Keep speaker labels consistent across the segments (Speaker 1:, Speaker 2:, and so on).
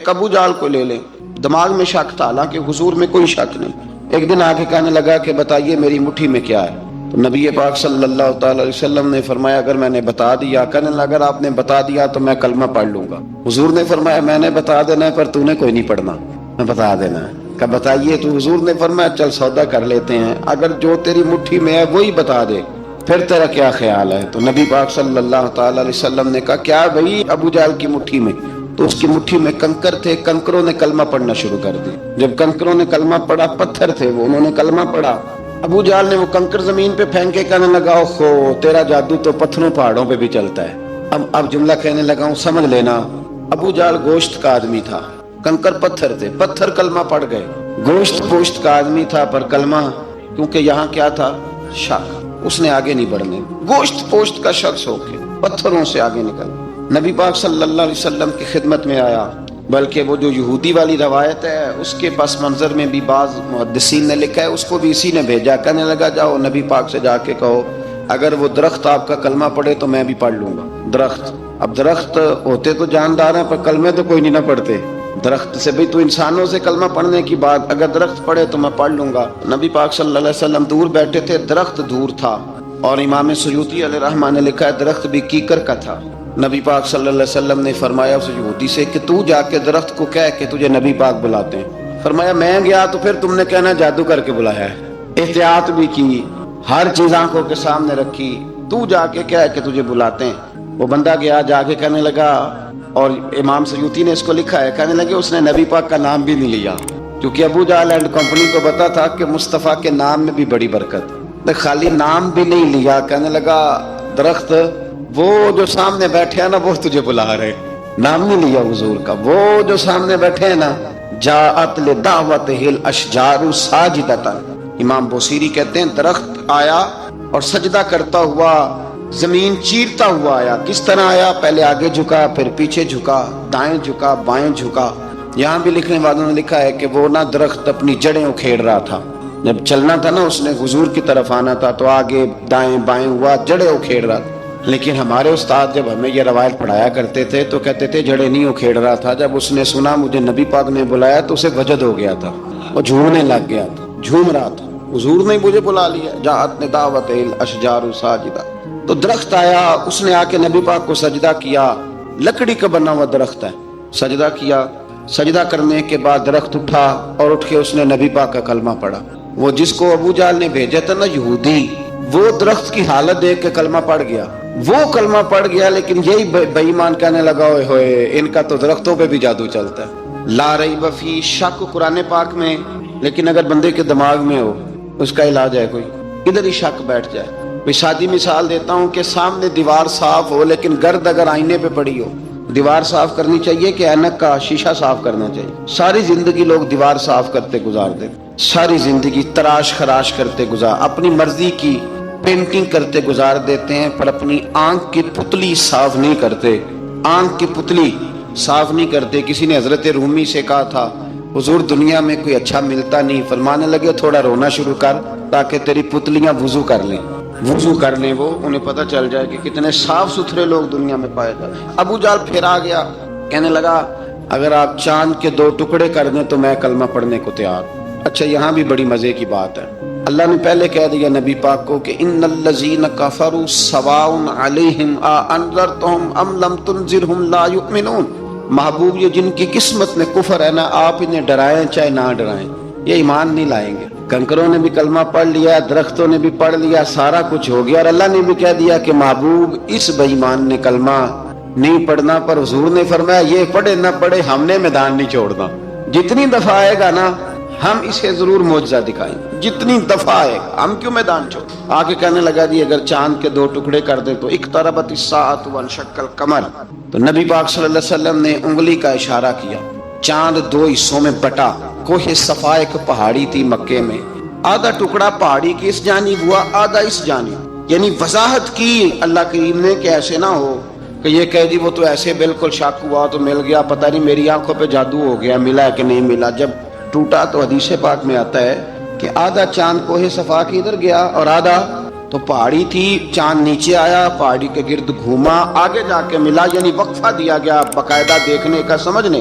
Speaker 1: ابو جال کو لے لیں، دماغ میں شک تھا، حالانکہ حضور میں کوئی شک نہیں۔ ایک دن آ کے کہنے لگا کہ بتائیے میری مٹھی میں کیا ہے؟ تو نبی پاک صلی اللہ تعالی علیہ وسلم نے فرمایا اگر میں نے بتا دیا، کہنے لگا اگر آپ نے بتا دیا تو میں کلمہ پڑھ لوں گا۔ حضور نے فرمایا میں نے بتا دینا ہے پر تو نے کوئی نہیں پڑھنا، میں بتا دینا ہے۔ کہ بتائیے، تو حضور نے فرمایا چل سودا کر لیتے ہیں، اگر جو تیری مٹھی میں ہے وہی بتا دے پھر تیرا کیا خیال ہے؟ تو نبی پاک صلی اللہ تعالی علیہ وسلم نے کہا کیا بھائی ابو جہل کی مٹھی میں؟ تو اس کی مٹھی میں کنکر تھے، کنکروں نے کلمہ پڑھنا شروع کر دی۔ جب کنکروں نے کلمہ پڑھا، پتھر تھے وہ، انہوں نے کلمہ پڑھا۔ ابو جہل نے وہ کنکر زمین پہ پھینک کے کہنے لگا اوہو تیرا جادو تو پتھروں پہاڑوں پہ بھی چلتا ہے۔ اب جملہ کہنے لگا ہوں سمجھ لینا، ابو جہل گوشت کا آدمی تھا، کنکر پتھر تھے، پتھر کلمہ پڑھ گئے۔ گوشت پوشت کا آدمی تھا پر کلمہ، کیونکہ یہاں کیا تھا؟ شک، اس نے آگے نہیں بڑھنے۔ گوشت پوشت کا شخص ہو کے پتھروں سے آگے نکل نبی پاک صلی اللہ علیہ وسلم کی خدمت میں آیا۔ بلکہ وہ جو یہودی والی روایت ہے اس کے پس منظر میں بھی بعض محدثین نے لکھا ہے، اس کو بھی اسی نے بھیجا، کہنے لگا جاؤ نبی پاک سے جا کے کہو اگر وہ درخت آپ کا کلمہ پڑھے تو میں بھی پڑھ لوں گا۔ درخت، اب درخت ہوتے تو جاندار ہیں پر کلمے تو کوئی نہیں نہ پڑھتے۔ درخت سے بھی تو انسانوں سے کلمہ پڑھنے کی بات، اگر درخت پڑھے تو میں پڑھ لوں گا۔ نبی پاک صلی اللہ علیہ وسلم دور بیٹھے تھے، درخت دور تھا، اور امام سیوطی علیہ رحمہ نے لکھا ہے درخت بھی کیکر کا تھا۔ نبی پاک صلی اللہ علیہ وسلم نے فرمایا اس یہودی سے کہ تو جا کے درخت کو کہہ کہ تجھے نبی پاک بلاتے ہیں۔ فرمایا میں گیا تو پھر تم نے کہنا جادو کر کے بلایا ہے۔ احتیاط بھی کی، ہر چیز آنکھوں کے سامنے رکھی، تو جا کے کہہ کہ تجھے بلاتے ہیں۔ وہ بندہ گیا، جا کے کہنے لگا، اور امام سیوطی نے اس کو لکھا ہے، کہنے لگے اس نے نبی پاک کا نام بھی نہیں لیا، کیونکہ ابو جہل اینڈ کمپنی کو پتا تھا کہ مصطفیٰ کے نام میں بھی بڑی برکت۔ خالی نام بھی نہیں لیا، کہنے لگا درخت وہ جو سامنے بیٹھے ہیں نا وہ تجھے بلا رہے، نام نہیں لیا حضور کا، وہ جو سامنے بیٹھے ہیں نا جاءت لدعوتہ الاشجار ساجدۃ۔ امام بوصیری کہتے ہیں درخت آیا اور سجدہ کرتا ہوا، زمین چیرتا ہوا آیا۔ کس طرح آیا؟ پہلے آگے جھکا، پھر پیچھے جھکا، دائیں جھکا، بائیں جھکا۔ یہاں بھی لکھنے والوں نے لکھا ہے کہ وہ نہ درخت اپنی جڑیں اکھیڑ رہا تھا، جب چلنا تھا نا اس نے حضور کی طرف آنا تھا تو آگے دائیں بائیں ہوا، جڑیں اکھیڑ رہا تھا۔ لیکن ہمارے استاد جب ہمیں یہ روایت پڑھایا کرتے تھے تو کہتے تھے جڑیں نہیں اکھیڑ رہا تھا، جب اس نے سنا مجھے نبی پاک نے بلایا تو اسے وجد ہو گیا تھا، وہ جھومنے لگ گیا تھا، جھوم رہا تھا، حضور نے مجھے بلا لیا، جاءت لدعوتہ الاشجار ساجدہ۔ تو درخت آیا، اس نے آ کے نبی پاک کو سجدہ کیا، لکڑی کا بنا ہوا درخت ہے، سجدہ کیا۔ سجدہ کرنے کے بعد درخت اٹھا اور اٹھ کے اس نے نبی پاک کا کلمہ پڑھا۔ وہ جس کو ابو جہل نے بھیجا تھا نا یہودی، وہ درخت کی حالت دیکھ کے کلمہ پڑھ گیا، وہ کلمہ پڑھ گیا، لیکن یہی بے ایمان کہنے لگا ہوئے ہوئے ان کا تو درختوں پہ بھی جادو چلتا ہے۔ لا ریب فی، شک قرآن پاک میں، لیکن اگر بندے کے دماغ میں ہو اس کا علاج ہے کوئی؟ ادھر ہی شک بیٹھ جائے۔ میں سادی مثال دیتا ہوں کہ سامنے دیوار صاف ہو لیکن گرد اگر آئینے پہ پڑی ہو، دیوار صاف کرنی چاہیے کہ اینک کا شیشہ صاف کرنا چاہیے؟ ساری زندگی لوگ دیوار صاف کرتے گزار دیں، ساری زندگی تراش خراش کرتے گزار، اپنی مرضی کی پینٹنگ کرتے گزار دیتے ہیں، پر اپنی آنکھ کی پتلی صاف نہیں کرتے، آنکھ کی پتلی صاف نہیں کرتے۔ کسی نے حضرت رومی سے کہا تھا حضور دنیا میں کوئی اچھا ملتا نہیں، فرمانے لگے تھوڑا رونا شروع کر تاکہ تیری پتلیاں وضو کر لیں، وضو کر لیں، وہ انہیں پتہ چل جائے کہ کتنے صاف ستھرے لوگ دنیا میں پائے جائے۔ ابو جہل پھر آ گیا، کہنے لگا اگر آپ چاند کے 2 ٹکڑے کر دیں تو میں کلمہ پڑھنے کو تیار۔ اچھا یہاں بھی بڑی مزے کی بات ہے، اللہ نے پہلے کہہ دیا نبی پاک کو کہ ان الذین کفروا سواء علیہم اانذرتہم ام لم تنذرہم لا یؤمنون۔ محبوب یہ جن کی قسمت میں کفر ہے نا، آپ انہیں ڈرائیں چاہے نہ ڈرائیں، یہ ایمان نہیں لائیں گے۔ کنکروں نے بھی کلمہ پڑھ لیا، درختوں نے بھی پڑھ لیا، سارا کچھ ہو گیا، اور اللہ نے بھی کہہ دیا کہ محبوب اس بے ایمان نے کلمہ نہیں پڑھنا، پر حضور نے فرمایا یہ پڑھے نہ پڑھے ہم نے میدان نہیں چھوڑنا، جتنی دفعہ آئے گا نا ہم اسے ضرور معجزہ دکھائیں گے، جتنی دفعہ آئے گا ہم کیوں میدان چھوڑ۔ آگے کہنے لگا جی اگر چاند کے 2 ٹکڑے کر دے تو اقتربت الساعۃ وانشق القمر، تو نبی پاک صلی اللہ علیہ وسلم نے انگلی کا اشارہ کیا، چاند 2 حصوں میں بٹا۔ کوہ صفا ایک پہاڑی تھی مکے میں، آدھا ٹکڑا پہاڑی کی اس جانب ہوا، آدھا اس جانب، یعنی وضاحت کی اللہ کریم نے کہ ایسے نہ ہو کہ یہ کہہ دی وہ تو ایسے بالکل شک ہوا تو مل گیا، پتہ نہیں میری آنکھوں پہ جادو ہو گیا، ملا ہے کہ نہیں ملا۔ جب ٹوٹا تو حدیث پاک میں آتا ہے کہ آدھا چاند کوہ صفا کی ادھر گیا اور آدھا تو پہاڑی تھی، چاند نیچے آیا، پہاڑی کے گرد گھوما، آگے جا کے ملا، یعنی وقفہ دیا گیا باقاعدہ دیکھنے کا، سمجھنے۔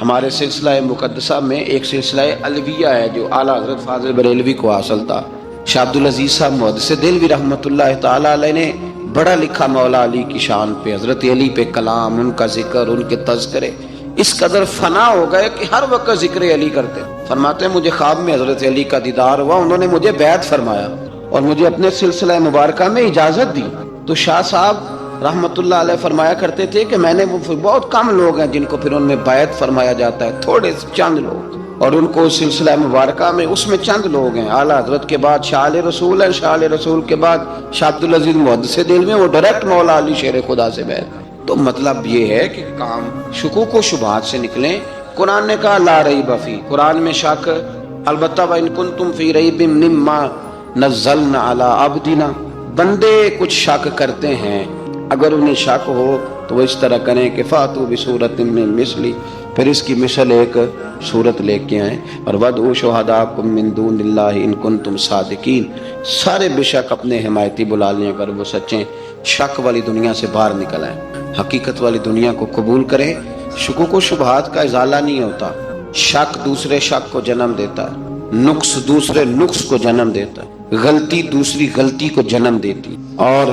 Speaker 1: ہمارے سلسلہ مقدسہ میں ایک سلسلہ علویہ ہے جو اعلیٰ حضرت فاضل بریلوی کو حاصل تھا. شاہ عبدالعزیز صاحب محدث دہلوی رحمۃ اللہ تعالیٰ علیہ نے بڑا لکھا مولا علی کی شان پہ، حضرت علی پہ کلام، ان کا ذکر، ان کے تذکرے اس قدر فنا ہو گئے کہ ہر وقت ذکر علی کرتے. فرماتے ہیں مجھے خواب میں حضرت علی کا دیدار ہوا، انہوں نے مجھے بیعت فرمایا اور مجھے اپنے سلسلہ مبارکہ میں اجازت دی. تو شاہ صاحب رحمت اللہ علیہ فرمایا کرتے تھے کہ میں نے وہ بہت کم لوگ ہیں جن کو پھر ان میں بیعت فرمایا جاتا ہے، تھوڑے چند لوگ، اور ان کو سلسلہ مبارکہ میں اس میں چند لوگ ہیں. اعلیٰ حضرت کے بعد شاہ علیہ رسول ہیں، شاہ علیہ رسول کے بعد شاہ عبدالعزیز محدث دہلوی میں وہ ڈائریکٹ مولا علی شیر خدا سے بیعت. تو مطلب یہ ہے کہ کام شکوک و شبہات سے نکلیں. قرآن نے کہا لا ریب فی، قرآن میں شک البتہ وَإِن كُنتُمْ فِي رَيْبٍ مِّمَّا نَزَّلْنَا عَلَىٰ عَبْدِنَا، بندے کچھ شک کرتے ہیں، اگر انہیں شک ہو تو وہ اس طرح کریں کہ فَأْتُوا بِسُورَةٍ مِّن مِّثْلِهِ، پھر اس کی مثل ایک صورت لے کے آئیں، اور وَادْعُوا شُهَدَاءَكُم مِّن دُونِ اللَّهِ إِن كُنتُمْ صَادِقِينَ. سارے بے شک اپنے حمایتی بلا لیں اگر وہ سچیں. شک والی دنیا سے باہر نکل آئیں، حقیقت والی دنیا کو قبول کریں. شکوک و شبہات کا ازالہ نہیں ہوتا. شک دوسرے شک کو جنم دیتا ہے، نقص دوسرے نقص کو جنم دیتا ہے، غلطی دوسری غلطی کو جنم دیتی. اور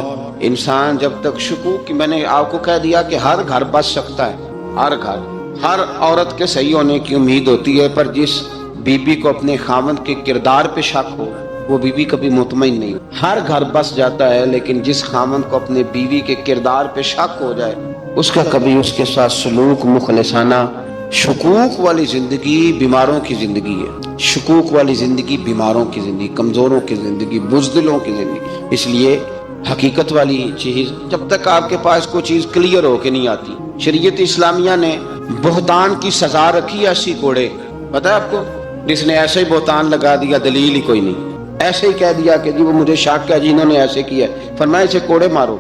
Speaker 1: انسان جب تک شکوک، میں نے آپ کو کہہ دیا کہ ہر گھر بس سکتا ہے، ہر گھر، ہر عورت کے صحیح ہونے کی امید ہوتی ہے، پر جس بی بی کو اپنے خاوند کے کردار پہ شک ہو وہ بیوی کبھی مطمئن نہیں. ہر گھر بس جاتا ہے، لیکن جس خاوند کو اپنے بیوی کے کردار پہ شک ہو جائے اس کا کبھی اس کے ساتھ سلوک مخلصانہ. شکوک والی زندگی بیماروں کی زندگی ہے. شکوک والی زندگی بیماروں کی زندگی، کمزوروں کی زندگی، بزدلوں کی زندگی. اس لیے حقیقت والی چیز جب تک آپ کے پاس کوئی چیز کلیئر ہو کے نہیں آتی. شریعت اسلامیہ نے بہتان کی سزا رکھی ہے 80 کوڑے. پتہ ہے آپ کو؟ جس نے ایسے ہی بہتان لگا دیا، دلیل ہی کوئی نہیں، ایسے ہی کہہ دیا کہ جی وہ مجھے شک ہے، جی انہوں نے ایسے کیا، فرمایا اسے کوڑے مارو.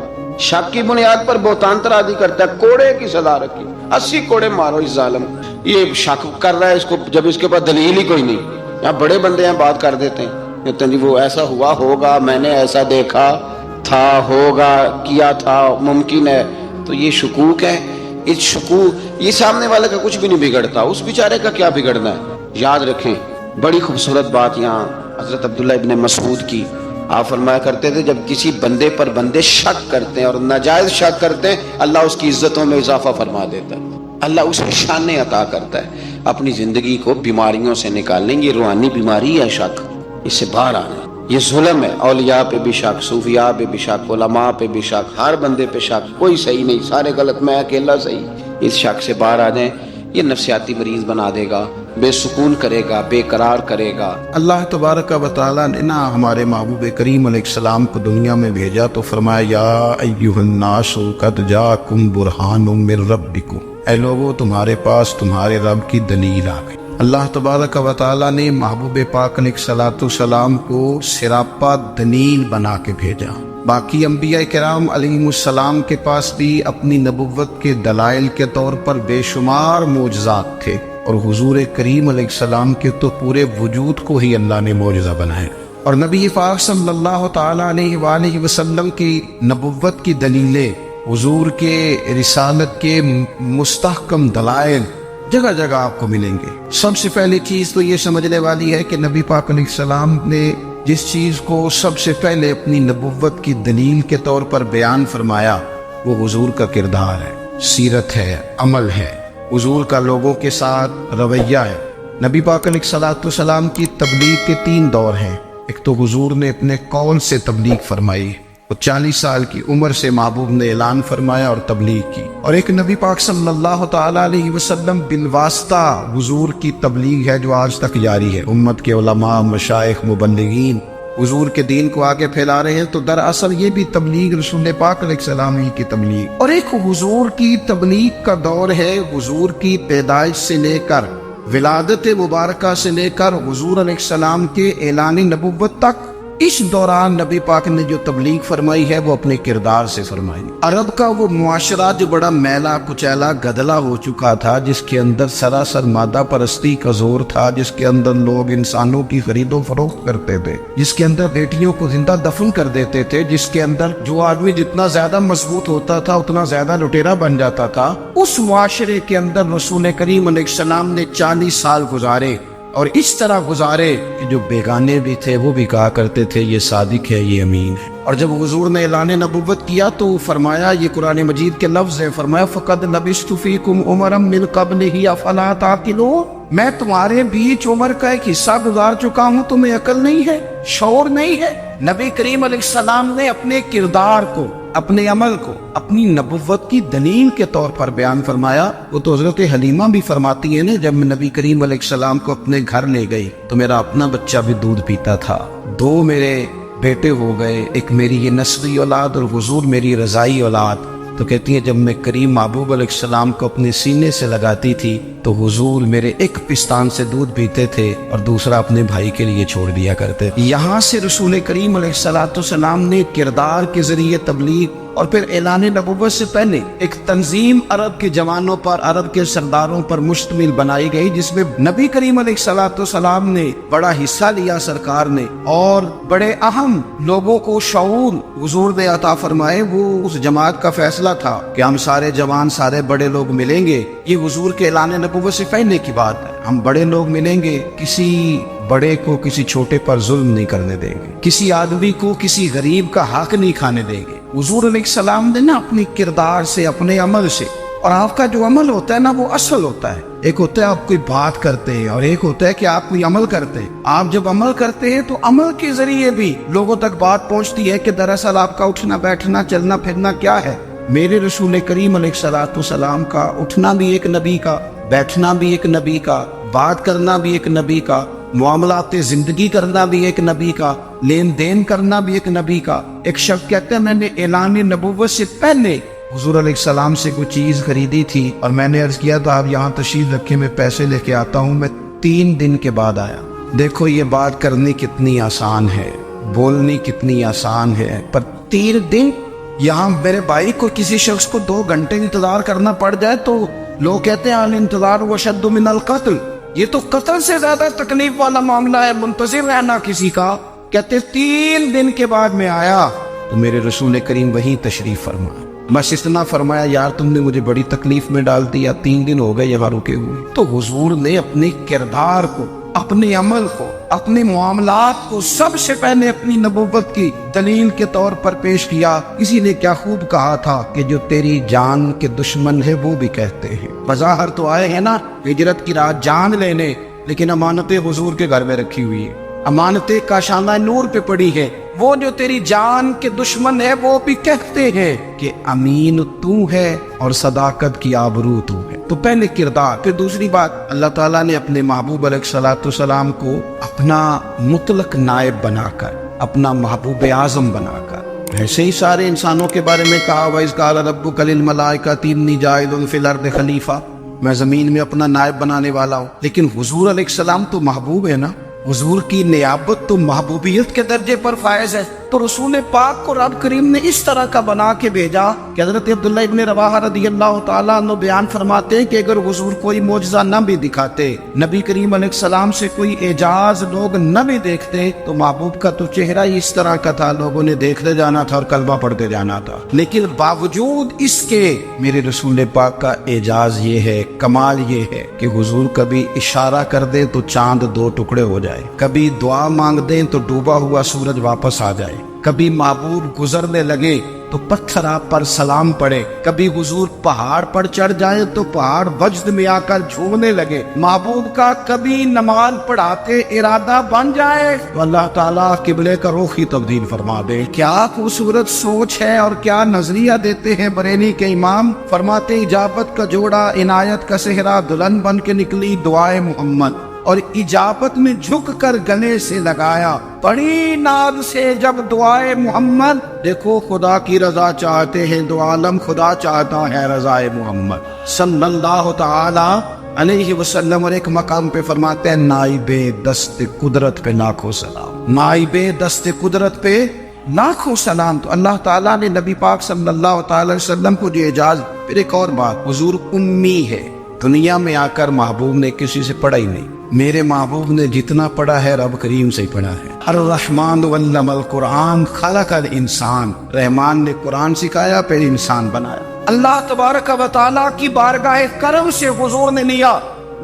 Speaker 1: شک کی بنیاد پر بہتان ترادی کرتا ہے، کوڑے کی سزا رکھی، 80 کوڑے مارو اس ظالم. یہ شک کر رہا ہے اس کو جب اس کے پاس دلیل ہی کوئی نہیں. یہاں بڑے بندے ہیں بات کر دیتے ہیں، کہتے ہیں جی وہ ایسا ہوا ہوگا، میں نے ایسا دیکھا تھا، ہوگا، کیا تھا، ممکن ہے. تو یہ شکوک ہے. اس شکوک، یہ سامنے والے کا کچھ بھی نہیں بگڑتا، اس بیچارے کا کیا بگڑنا ہے. یاد رکھیں بڑی خوبصورت بات یہاں حضرت عبداللہ ابن مسعود کی. آپ فرمایا کرتے تھے جب کسی بندے پر بندے شک کرتے ہیں اور ناجائز شک کرتے ہیں، اللہ اس کی عزتوں میں اضافہ فرما دیتا ہے، اللہ اسے شان عطا کرتا ہے. اپنی زندگی کو بیماریوں سے نکالنے، یہ روحانی بیماری ہے شک، اس سے باہر آنا. یہ ظلم ہے. اولیاء پہ بھی شک، صوفیاء پہ بھی شک، علماء پہ بھی شک، ہر بندے پہ شک، کوئی صحیح نہیں، سارے غلط، میں اکیلا صحیح. اس شک سے باہر آ جائیں. یہ نفسیاتی مریض بنا دے گا، بے سکون کرے گا، بے قرار کرے گا.
Speaker 2: اللہ تبارک و تعالیٰ نے نا ہمارے محبوب کریم علیہ السلام کو دنیا میں بھیجا تو فرمایا یا ایھا الناس قد جاءکم برہان من ربکم، اے لوگو تمہارے پاس تمہارے رب کی دلیل آ گئی. اللہ تبارک و تعالیٰ نے محبوب پاک علیہ السلام کو سراپا دلیل بنا کے بھیجا. باقی انبیاء کرام علیہ السلام کے پاس بھی اپنی نبوت کے دلائل کے طور پر بے شمار معجزات تھے، اور حضور کریم علیہ السلام کے تو پورے وجود کو ہی اللہ نے معجزہ بنایا. اور نبی پاک صلی اللہ تعالیٰ علیہ وآلہ وسلم کی نبوت کی دلیلیں، حضور کے رسالت کے مستحکم دلائل جگہ جگہ آپ کو ملیں گے. سب سے پہلی چیز تو یہ سمجھنے والی ہے کہ نبی پاک علیہ السلام نے جس چیز کو سب سے پہلے اپنی نبوت کی دلیل کے طور پر بیان فرمایا وہ حضور کا کردار ہے، سیرت ہے، عمل ہے، حضور کا لوگوں کے ساتھ رویہ ہے. نبی پاک علیہ السلام کی تبلیغ کے 3 دور ہیں. ایک تو حضور نے اپنے قول سے تبلیغ فرمائی، وہ 40 سال کی عمر سے محبوب نے اعلان فرمایا اور تبلیغ کی. اور ایک نبی پاک صلی اللہ تعالیٰ علیہ وسلم بالواسطہ حضور کی تبلیغ ہے جو آج تک جاری ہے. امت کے علماء، مشائخ، مبلغین حضور کے دین کو آگے پھیلا رہے ہیں. تو دراصل یہ بھی تبلیغ رسول پاک علیہ السلام ہی کی تبلیغ. اور ایک حضور کی تبلیغ کا دور ہے حضور کی پیدائش سے لے کر ولادت مبارکہ سے لے کر حضور علیہ السلام کے اعلان نبوت تک. اس دوران نبی پاک نے جو تبلیغ فرمائی ہے وہ اپنے کردار سے فرمائی۔ عرب کا وہ معاشرہ جو بڑا میلا کچیلا گدلا ہو چکا تھا، جس کے اندر سراسر مادہ پرستی کا زور تھا، جس کے اندر لوگ انسانوں کی خرید و فروخت کرتے تھے، جس کے اندر بیٹیوں کو زندہ دفن کر دیتے تھے، جس کے اندر جو آدمی جتنا زیادہ مضبوط ہوتا تھا اتنا زیادہ لٹیرا بن جاتا تھا، اس معاشرے کے اندر رسول کریم علیہ السلام نے 40 سال گزارے، اور اس طرح گزارے کہ جو بیگانے بھی تھے وہ بھی کہا کرتے تھے یہ صادق ہے، یہ امین ہے۔ اور جب حضور نے اعلان نبوت کیا تو فرمایا، یہ قرآن مجید کے لفظ ہے، فرمایا فَقَدْ لَبِثْتُ فِيكُمْ عُمَرًا مِّن قَبْلِهِ أَفَلَا تَعْقِلُونَ، میں تمہارے بیچ عمر کا ایک حصہ گزار چکا ہوں، تمہیں عقل نہیں ہے، شعور نہیں ہے۔ نبی کریم علیہ السلام نے اپنے کردار کو، اپنے عمل کو اپنی نبوت کی دلیل کے طور پر بیان فرمایا۔ وہ تو حضرت حلیمہ بھی فرماتی ہے نا، جب میں نبی کریم علیہ السلام کو اپنے گھر لے گئی تو میرا اپنا بچہ بھی دودھ پیتا تھا، 2 میرے بیٹے ہو گئے، ایک میری یہ نسبی اولاد اور حضور میری رضائی اولاد۔ تو کہتی ہیں جب میں کریم محبوب علیہ السلام کو اپنے سینے سے لگاتی تھی تو حضور میرے ایک پستان سے دودھ پیتے تھے اور دوسرا اپنے بھائی کے لیے چھوڑ دیا کرتے۔ یہاں سے رسول کریم علیہ السلام نے کردار کے ذریعے تبلیغ اور پھر اعلان نبوت سے پہلے ایک تنظیم عرب کے جوانوں پر، عرب کے سرداروں پر مشتمل بنائی گئی، جس میں نبی کریم علیہ السلام نے بڑا حصہ لیا سرکار نے، اور بڑے اہم لوگوں کو شعور حضور نے عطا فرمائے۔ وہ اس جماعت کا فیصلہ تھا کہ ہم سارے جوان، سارے بڑے لوگ ملیں گے، یہ حضور کے اعلان نبوت سے پہلے کی بات ہے، ہم بڑے لوگ ملیں گے، کسی بڑے کو کسی چھوٹے پر ظلم نہیں کرنے دیں گے، کسی آدمی کو کسی غریب کا حق نہیں کھانے دیں گے۔ حضور علیہ السلام نے نا اپنی کردار سے، اپنے عمل سے، اور آپ کا جو عمل ہوتا ہے نا وہ اصل ہوتا ہے، ایک ہوتا ہے آپ کوئی بات کرتے ہیں اور ایک ہوتا ہے کہ آپ کوئی عمل کرتے ہیں۔ آپ جب عمل کرتے ہیں تو عمل کے ذریعے بھی لوگوں تک بات پہنچتی ہے کہ دراصل آپ کا اٹھنا بیٹھنا چلنا پھرنا کیا ہے۔ میرے رسول کریم علیہ السلام کا اٹھنا بھی ایک نبی کا، بیٹھنا بھی ایک نبی کا، بات کرنا بھی ایک نبی کا، معاملات زندگی کرنا بھی ایک نبی کا، لین دین کرنا بھی ایک نبی کا۔ ایک شخص کہتے ہیں میں نے اعلان نبوت سے پہلے حضور علیہ السلام سے کوئی چیز خریدی تھی اور میں نے عرض کیا تھا آپ یہاں تشریف رکھے، میں پیسے لے کے آتا ہوں، میں 3 دن کے بعد آیا۔ دیکھو یہ بات کرنی کتنی آسان ہے، بولنی کتنی آسان ہے، پر 3 دن یہاں میرے بھائی کو کسی شخص کو 2 گھنٹے انتظار کرنا پڑ جائے تو لوگ کہتے ہیں الانتظار وشد من القتل، یہ تو قتل سے زیادہ تکلیف والا معاملہ ہے منتظر رہنا کسی کا۔ کہتے 3 دن کے بعد میں آیا تو میرے رسول کریم وہیں تشریف فرمایا، بس اتنا فرمایا یار تم نے مجھے بڑی تکلیف میں ڈال دیا، 3 دن ہو گئے یہاں رکے ہوئے۔ تو حضور نے اپنے کردار کو، اپنے عمل کو، اپنے معاملات کو سب سے پہلے اپنی نبوت کی دلیل کے طور پر پیش کیا۔ کسی نے کیا خوب کہا تھا کہ جو تیری جان کے دشمن ہے وہ بھی کہتے ہیں، بظاہر تو آئے ہیں نا ہجرت کی رات جان لینے، لیکن امانتیں حضور کے گھر میں رکھی ہوئی ہیں، امانتیں کاشانہ نور پہ پڑی ہے۔ وہ جو تیری جان کے دشمن ہے وہ بھی کہتے ہیں کہ امین تو ہے اور صداقت کی آبرو تو ہے۔ تو پہلے کردار، پھر دوسری بات، اللہ تعالیٰ نے اپنے محبوب علیہ السلام کو اپنا مطلق نائب بنا کر، اپنا محبوب اعظم بنا کر، ایسے ہی سارے انسانوں کے بارے میں کہا وَإِذْ قَالَ رَبُّكَ لِلْمَلَائِكَةِ إِنِّي جَاعِلٌ فِي الْأَرْضِ خَلِيفَةً، میں زمین میں اپنا نائب بنانے والا ہوں۔ لیکن حضور علیہ السلام تو محبوب ہے نا، حضور کی نیابت تو محبوبیت کے درجے پر فائز ہے۔ تو رسول پاک کو رب کریم نے اس طرح کا بنا کے بھیجا کہ حضرت عبداللہ ابن رواحہ رضی اللہ تعالیٰ عنہ بیان فرماتے ہیں کہ اگر حضور کوئی معجزہ نہ بھی دکھاتے، نبی کریم علیہ السلام سے کوئی اعجاز لوگ نہ بھی دیکھتے، تو محبوب کا تو چہرہ ہی اس طرح کا تھا، لوگوں نے دیکھتے جانا تھا اور کلمہ پڑھتے جانا تھا۔ لیکن باوجود اس کے میرے رسول پاک کا اعجاز یہ ہے، کمال یہ ہے کہ حضور کبھی اشارہ کر دیں تو چاند 2 ٹکڑے ہو جائے، کبھی دعا مانگ دیں تو ڈوبا ہوا سورج واپس آ جائے، کبھی محبوب گزرنے لگے تو پتھر آپ پر سلام پڑے، کبھی حضور پہاڑ پر چڑھ جائیں تو پہاڑ وجد میں آ کر جھومنے لگے، محبوب کا کبھی نماز پڑھاتے ارادہ بن جائے تو اللہ تعالیٰ قبلے کا رخ ہی تبدیل فرما دے۔ کیا خوبصورت سوچ ہے اور کیا نظریہ دیتے ہیں بریلی کے امام، فرماتے اجابت کا جوڑا عنایت کا صحرا دلہن بن کے نکلی دعائے محمد، اور اجابت میں جھک کر گلے سے لگایا بڑی ناز سے جب دعائے محمد، دیکھو خدا کی رضا چاہتے ہیں، دو عالم خدا چاہتا ہے رضائے محمد صلی اللہ تعالی علیہ وسلم اور ایک مقام پہ فرماتے ہیں نائب دست قدرت پہ لاکھوں سلام، نائب دست قدرت پہ لاکھوں سلام۔ تو اللہ تعالیٰ نے نبی پاک صلی اللہ تعالی وسلم کو جو اعزاز، پھر ایک اور بات، حضور امی ہے، دنیا میں آ کر محبوب نے کسی سے پڑھا ہی نہیں، میرے محبوب نے جتنا پڑھا ہے رب کریم سے ہی پڑھا ہے۔ الرحمن علم القرآن خلق الانسان، رحمان نے قرآن سکھایا پھر انسان بنایا۔ اللہ تبارک و تعالیٰ کی بارگاہ کرم سے حضور نے لیا،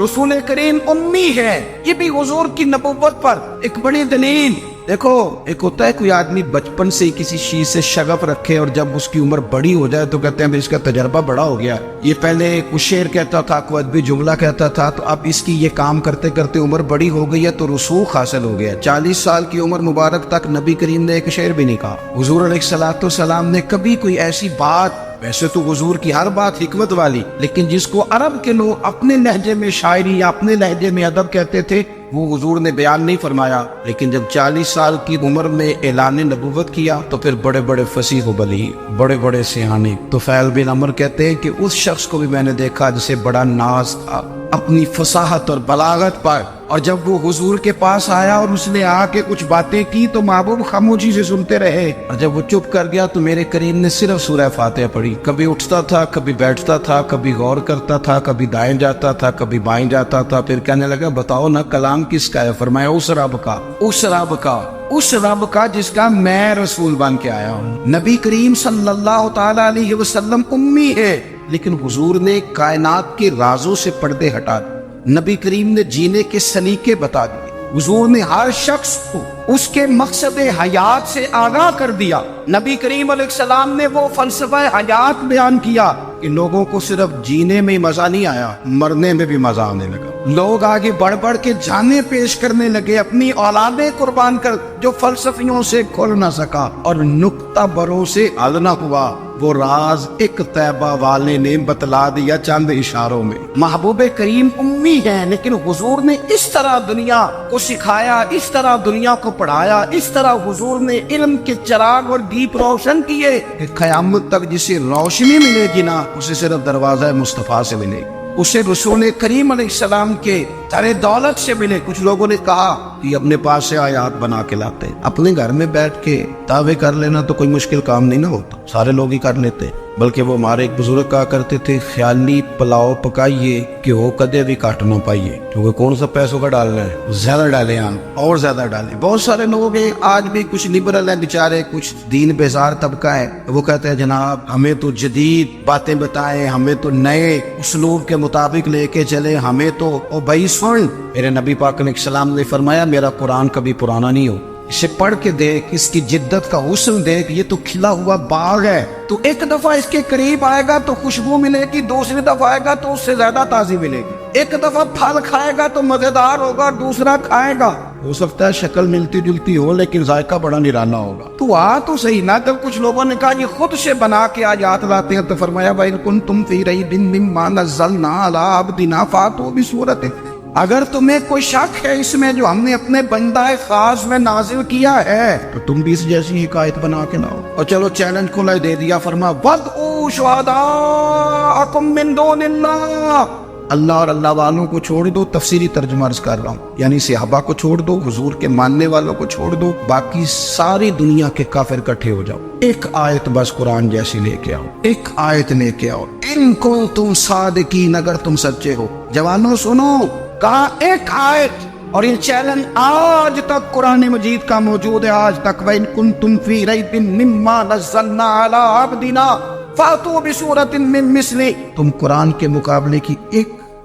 Speaker 2: رسول کریم امی ہے، یہ بھی حضور کی نبوت پر ایک بڑی دلیل۔ دیکھو ایک ہوتا ہے کوئی آدمی بچپن سے ہی کسی چیز سے شغف رکھے اور جب اس کی عمر بڑی ہو جائے تو کہتے ہیں اس کا تجربہ بڑا ہو گیا، یہ پہلے کچھ شعر کہتا تھا، کوئی ادبی جملہ کہتا تھا، تو اب اس کی یہ کام کرتے کرتے عمر بڑی ہو گئی ہے تو رسوخ حاصل ہو گیا۔ 40 سال کی عمر مبارک تک نبی کریم نے ایک شعر بھی نہیں کہا۔ حضور علیہ الصلوۃ والسلام نے کبھی کوئی ایسی بات، ویسے تو حضور کی ہر بات حکمت والی، لیکن جس کو عرب کے لوگ اپنے لہجے میں شاعری یا اپنے لہجے میں ادب کہتے تھے، وہ حضور نے بیان نہیں فرمایا۔ لیکن جب 40 سال کی عمر میں اعلان نبوت کیا تو پھر بڑے بڑے فصیح و بلیغ، بڑے بڑے سیانے طفیل بن عمر کہتے ہیں کہ اس شخص کو بھی میں نے دیکھا جسے بڑا ناز تھا اپنی فصاحت اور بلاغت پر، اور جب وہ حضور کے پاس آیا اور اس نے آ کے کچھ باتیں کی تو محبوب خاموشی سے سنتے رہے، اور جب وہ چپ کر گیا تو میرے کریم نے صرف سورہ فاتحہ پڑھی۔ کبھی اٹھتا تھا، کبھی بیٹھتا تھا، کبھی غور کرتا تھا، کبھی دائیں جاتا تھا، کبھی بائیں جاتا تھا، پھر کہنے لگا بتاؤ نا کلام کس کا ہے؟ فرمایا اس رب کا، اس رب کا، اس رب کا جس کا میں رسول بن کے آیا ہوں۔ نبی کریم صلی اللہ تعالی علیہ وسلم امی ہے، لیکن حضور نے کائنات کے رازوں سے پردے ہٹا دیے، نبی کریم نے جینے کے سلیقے بتا دیے، حضور نے ہر شخص کو اس کے مقصد حیات سے آگاہ کر دیا۔ نبی کریم علیہ السلام نے وہ فلسفہ حیات بیان کیا کہ لوگوں کو صرف جینے میں مزہ نہیں آیا، مرنے میں بھی مزہ آنے لگا۔ لوگ آگے بڑھ بڑھ کے جانیں پیش کرنے لگے، اپنی اولادیں قربان کر، جو فلسفیوں سے کھل نہ سکا اور نکتہ بروں سے حل نہ ہوا، وہ راز ایک طیبہ والے نے بتلا دیا چند اشاروں میں۔ محبوب کریم امی ہے، لیکن حضور نے اس طرح دنیا کو سکھایا، اس طرح دنیا کو پڑھایا، اس طرح حضور نے علم کے چراغ اور دیپ روشن کیے کہ قیامت تک جسے روشنی ملے گی نا، اسے صرف دروازہ مصطفیٰ سے ملے گی، اسے رسول کریم علیہ السلام کے در دولت سے ملے۔ کچھ لوگوں نے کہا کہ اپنے پاس سے آیات بنا کے لاتے، اپنے گھر میں بیٹھ کے دعوے کر لینا تو کوئی مشکل کام نہیں نہ ہوتا، سارے لوگ ہی کر لیتے، بلکہ وہ ہمارے ایک بزرگ کہا کرتے تھے خیالی پلاؤ پکائیے کہ وہ کدے بھی کاٹ نہ پائیے، کیونکہ کون سا پیسوں کا ڈالنا ہے، زیادہ ڈالیں اور زیادہ ڈالیں۔ بہت سارے لوگ ہیں آج بھی، کچھ لبرل ہیں بیچارے، کچھ دین بیزار طبقہ ہے، وہ کہتے ہیں جناب ہمیں تو جدید باتیں بتائیں، ہمیں تو نئے اسلوب کے مطابق لے کے چلے، ہمیں تو او بھائی سن، میرے نبی پاک علیہ السلام نے فرمایا میرا قرآن کبھی پرانا نہیں ہو، اسے پڑھ کے دیکھ، اس کی جدت کا حسن دیکھ، یہ تو کھلا ہوا باغ ہے، تو ایک دفعہ اس کے قریب آئے گا تو خوشبو ملے گی، دوسری دفعہ آئے گا تو اس سے زیادہ تازی ملے گی، ایک دفعہ پھل کھائے گا تو مزیدار ہوگا، دوسرا کھائے گا ہو سکتا ہے شکل ملتی جلتی ہو لیکن ذائقہ بڑا نرالا ہوگا۔ تو تو صحیح نا۔ جب کچھ لوگوں نے کہا یہ خود سے بنا کے آیات لاتے ہیں تو فرمایا بھائی کنتم فی ریب مما نزلنا علی عبدنا فاتوا بسورۃ، اگر تمہیں کوئی شک ہے اس میں جو ہم نے اپنے بندہ خاص میں نازل کیا ہے تو تم بھی اس جیسی ایک آیت بنا کے لاؤ۔ اور چلو چیلنج کھلا دے دیا، فرما وَادْعُوا شُهَدَاءَكُم مِّن دُونِ اللَّهِ، اللہ اور اللہ والوں کو چھوڑ دو، تفسیری ترجمہ عرض کر رہا ہوں، یعنی صحابہ کو چھوڑ دو، حضور کے ماننے والوں کو چھوڑ دو، باقی ساری دنیا کے کافر اکٹھے ہو جاؤ، ایک آیت بس قرآن جیسی لے کے آؤ، ایک آیت لے کے آؤ، ان کنتم صادقین، اگر تم سچے ہو۔ جوانوں سنو، کہا ایک آیت، اور یہ چیلنج آج تک قرآن مجید کا موجود ہے، آج تک وَإِن كُنتُمْ فِي رَيْبٍ مِّمَّا نَزَّلْنَا عَلَىٰ عَبْدِنَا فَأْتُوا بِسُورَةٍ مِّن مِّثْلِهِ، تم قرآن کے مقابلے کی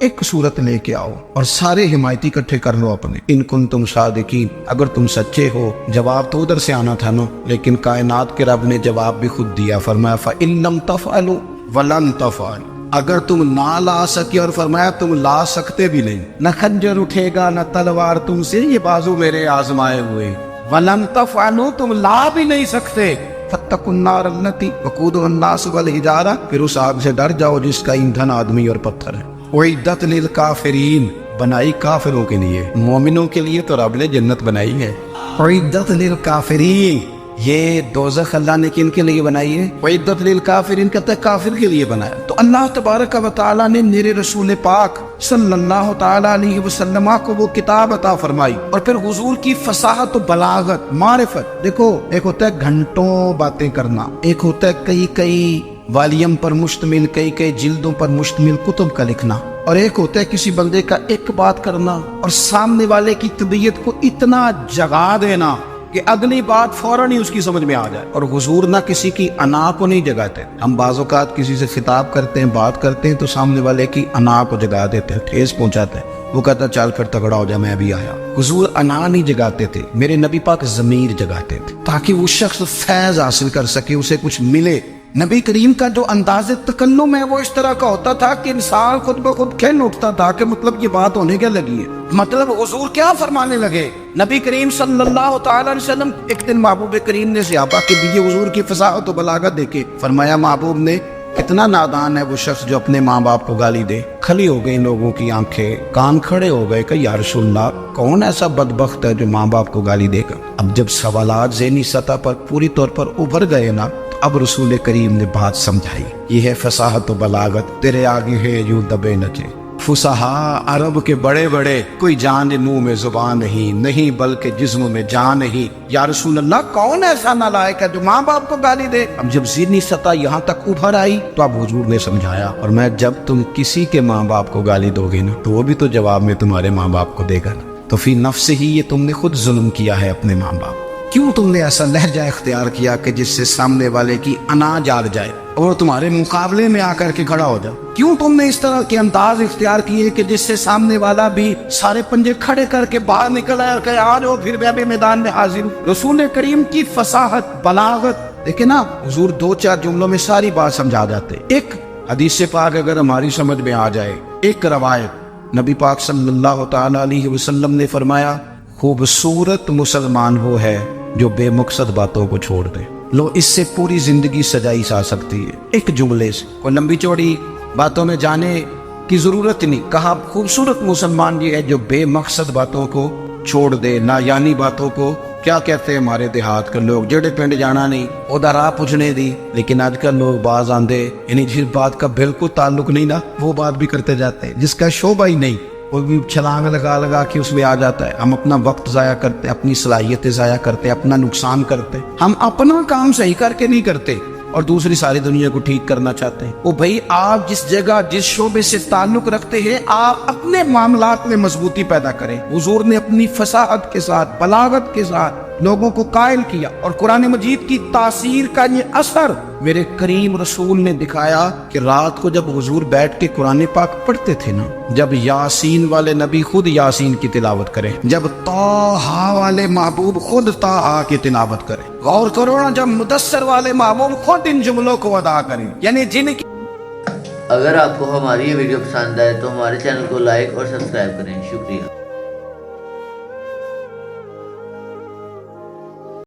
Speaker 2: ایک صورت لے کے آؤ اور سارے حمایتی اکٹھے کر لو اپنے۔ ان کنتم صادقین، اگر تم سچے ہو۔ جواب تو ادھر سے آنا تھا نا، لیکن کائنات کے رب نے جواب بھی خود دیا، فرمایا فَإِن لَّمْ تَفْعَلُوا وَلَن تَفْعَلُوا، اگر تم نہ لا سکے، اور فرمایا تم لا سکتے بھی نہیں، نہ خنجر اٹھے گا نہ تلوار تم سے، یہ بازو میرے آزمائے ہوئے، وَلَن تَفْعَلُوا، تم لا بھی نہیں سکتے، فَاتَّقُوا النَّارَ الَّتِي وَقُودُهَا النَّاسُ وَالْحِجَارَةُ، پھر اس آگ سے ڈر جاؤ جس کا ایندھن آدمی اور پتھر ہے، اُعِدَّتْ لِلْكَافِرِينَ، بنائی کافروں کے لیے، مومنوں کے لیے تو رب نے جنت بنائی ہے، اُعِدَّتْ لِلْكَافِرِينَ، یہ دوزخ اللہ نے کن کے لیے بنائی ہے؟ وعدت للکافرین، کہتا ہے کافر کے لیے بنایا۔ تو اللہ تبارک و تعالیٰ نے میرے رسول پاک صلی اللہ تعالیٰ علیہ وسلم کو وہ کتاب عطا فرمائی، اور پھر حضور کی فصاحت و بلاغت، معرفت۔ دیکھو، ایک ہوتا ہے گھنٹوں باتیں کرنا، ایک ہوتا ہے کئی والیم پر مشتمل، کئی جلدوں پر مشتمل کتب کا لکھنا، اور ایک ہوتا ہے کسی بندے کا ایک بات کرنا اور سامنے والے کی طبیعت کو اتنا جگا دینا کہ اگلی بات فوراً ہی اس کی سمجھ میں آ جائے۔ اور حضور نہ کسی کی انا کو نہیں جگاتے۔ ہم بعض اوقات کسی سے خطاب کرتے ہیں، بات کرتے ہیں تو سامنے والے کی انا کو جگا دیتے ہیں، ٹھیس پہنچاتے ہیں، وہ کہتا چل پھر تگڑا ہو جائے، میں ابھی آیا۔ حضور انا نہیں جگاتے تھے، میرے نبی پاک ضمیر جگاتے تھے تاکہ وہ شخص فیض حاصل کر سکے، اسے کچھ ملے۔ نبی کریم کا جو انداز تکلم ہے وہ اس طرح کا ہوتا تھا کہ انسان خود بخود کھل اٹھتا تھا کہ مطلب یہ بات ہونے کیا لگی ہے، مطلب حضور کیا فرمانے لگے۔ نبی کریم صلی اللہ تعالی علیہ وسلم، ایک دن محبوب کریم نے صحابہ کے دیے حضور کی فصاحت و بلاغت دیکھے، فرمایا محبوب نے کتنا نادان ہے وہ شخص جو اپنے ماں باپ کو گالی دے۔ کھلی ہو گئی لوگوں کی آنکھیں، کان کھڑے ہو گئے کہ یا رسول اللہ کون ایسا بدبخت ہے جو ماں باپ کو گالی دے گا۔ اب جب سوالات ذہنی سطح پر پوری طور پر ابھر گئے نا، اب رسول کریم نے بات سمجھائی، یہ ہے فصاحت و بلاغت، تیرے آگے ہے یوں دبے نچے۔ فصحا عرب کے بڑے بڑے، کوئی جان منہ میں زبان نہیں بلکہ جسم میں جان نہیں۔ یا رسول اللہ کون ایسا نالائق ہے جو ماں باپ کو گالی دے؟ اب جب ذہنی سطح یہاں تک ابھر آئی تو اب حضور نے سمجھایا، اور میں جب تم کسی کے ماں باپ کو گالی دو گے نا تو وہ بھی تو جواب میں تمہارے ماں باپ کو دے گا نا، تو فی نفس ہی یہ تم نے خود ظلم کیا ہے اپنے ماں باپ۔ کیوں تم نے ایسا لہجہ اختیار کیا کہ جس سے سامنے والے کی انا جاگ جائے اور تمہارے مقابلے میں آ کر کے کھڑا ہو جائے؟ کیوں تم نے اس طرح کے انداز اختیار کیے کہ جس سے سامنے والا بھی سارے پنجے کھڑے کر کے باہر نکل آئے اور کہے آ جاؤ پھر میں بھی میدان میں حاضر ہوں؟ رسول کریم کی فصاحت، بلاغت دیکھیں نا، حضور 2-4 جملوں میں ساری بات سمجھا جاتے۔ ایک حدیث پاک اگر ہماری سمجھ میں آ جائے، ایک روایت، نبی پاک صلی اللہ تعالی علیہ وسلم نے فرمایا خوبصورت مسلمان وہ ہے جو بے مقصد باتوں کو چھوڑ دے۔ لو، اس سے پوری زندگی سجائی جا سکتی ہے ایک جملے سے۔ کوئی لمبی چوڑی باتوں میں جانے کی ضرورت نہیں، کہا خوبصورت مسلمان یہ ہے جو بے مقصد باتوں کو چھوڑ دے، نہ یعنی باتوں کو، کیا کہتے ہیں ہمارے دیہات کے لوگ، جڑے پنڈ جانا نہیں اودا راہ پوچھنے دی، لیکن آج کل لوگ باز آندے یعنی جس بات کا بالکل تعلق نہیں نا وہ بات بھی کرتے جاتے ہیں، جس کا شعبہ ہی نہیں وہ بھی چھلانگ لگا کے اس میں آ جاتا ہے۔ ہم اپنا وقت ضائع کرتے، اپنی صلاحیتیں ضائع کرتے، اپنا نقصان کرتے، ہم اپنا کام صحیح کر کے نہیں کرتے اور دوسری ساری دنیا کو ٹھیک کرنا چاہتے ہیں۔ وہ بھائی آپ جس جگہ جس شعبے سے تعلق رکھتے ہیں آپ اپنے معاملات میں مضبوطی پیدا کریں۔ حضور نے اپنی فصاحت کے ساتھ، بلاغت کے ساتھ لوگوں کو قائل کیا، اور قرآن مجید کی تاثیر کا یہ اثر میرے کریم رسول نے دکھایا کہ رات کو جب حضور بیٹھ کے قرآن پاک پڑھتے تھے نا، جب یاسین والے نبی خود یاسین کی تلاوت کریں، جب طٰہٰ والے محبوب خود طٰہٰ کی تلاوت کریں، غور کرو نا، جب مدثر والے محبوب خود ان جملوں کو ادا کریں، یعنی جن کی۔
Speaker 3: اگر آپ کو ہماری یہ ویڈیو پسند آئے تو ہمارے چینل کو لائک اور سبسکرائب کریں۔ شکریہ۔